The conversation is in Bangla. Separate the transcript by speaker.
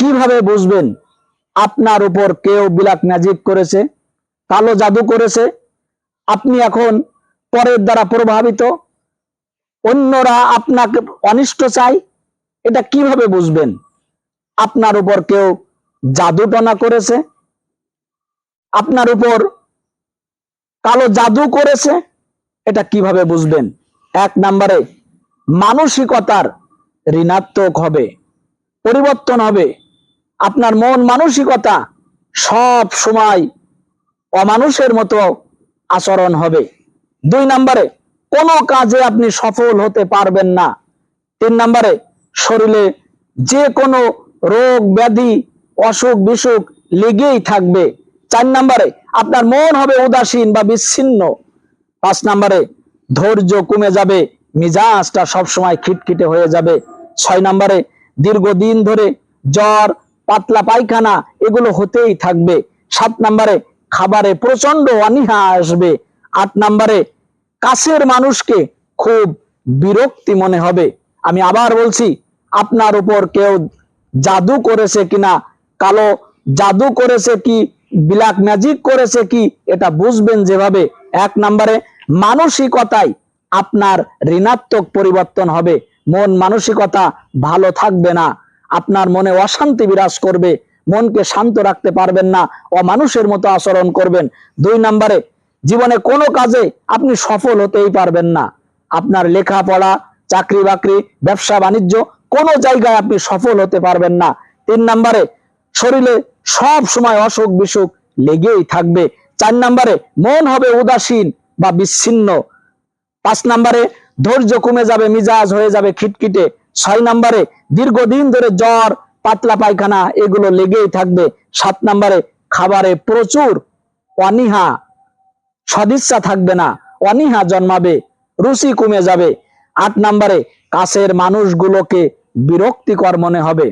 Speaker 1: কিভাবে বুঝবেন আপনার উপর কেউ ব্ল্যাক ম্যাজিক করেছে, কালো জাদু করেছে, আপনি এখন পরের দ্বারা প্রভাবিত, অন্যরা আপনাকে অনিষ্ট চায়? এটা কিভাবে বুঝবেন আপনার উপর কেউ জাদু টনা করেছে, আপনার উপর কালো জাদু করেছে? এটা কিভাবে বুঝবেন? এক নম্বরে মানসিকতার ঋণাত্মক হবে, পরিবর্তন হবে। আপনার মন মানসিকতা সব সময় অমানুষের মতো আচরণ হবে। দুই নম্বরে কোনো কাজে আপনি সফল হতে পারবেন না। তিন নম্বরে শরীরে যে কোনো রোগ ব্যাধি অসুখ বিসুখ লেগেই থাকবে। চার নম্বরে আপনার মন হবে উদাসীন বা বিচ্ছিন্ন। পাঁচ নম্বরে ধৈর্য কমে যাবে, মিজাজটা সবসময় খিটখিটে হয়ে যাবে। ছয় নম্বরে দীর্ঘদিন ধরে জ্বর, পাতলা পায়খানা এগুলো হতেই থাকবে। সাত নম্বরে খাবারে প্রচন্ড অনীহা আসবে। আট নম্বরে কাছের মানুষকে খুব বিরক্তি মনে হবে। আমি আবার বলছি, আপনার উপর কেউ জাদু করেছে কিনা, কালো জাদু করেছে কি ব্ল্যাক ম্যাজিক করেছে কি, এটা বুঝবেন যেভাবে, এক নম্বরে মানসিকতায় আপনার ঋণাত্মক পরিবর্তন হবে, মন মানসিকতা ভালো থাকবে না, আপনার মনে অশান্তি বিরাজ করবে, মনকে শান্ত রাখতে পারবেন না, অমানুষের মতো আচরণ করবেন। দুই নম্বরে জীবনে কোনো কাজে আপনি সফল হতেই পারবেন না, আপনার লেখাপড়া, চাকরি বাকরি, ব্যবসা বাণিজ্য কোনো জায়গায় আপনি সফল হতে পারবেন না। তিন নম্বরে শরীরে সব সময় অসুখ বিসুখ লেগেই থাকবে। চার নম্বরে মন হবে উদাসীন বা বিচ্ছিন্ন। পাঁচ নম্বরে ধৈর্য কমে যাবে, মিজাজ হয়ে যাবে খিটখিটে। ছয় নম্বরে দীর্ঘদিন ধরে জ্বর, পাতলা পায়খানা এগুলো লেগেই থাকবে। সাত নম্বরে খাবারে প্রচুর অনীহা, সদিচ্ছা থাকবে না, অনীহা জন্মাবে, রুচি কমে যাবে। আট নম্বরে কাছের মানুষগুলোকে বিরক্তিকর মনে হবে।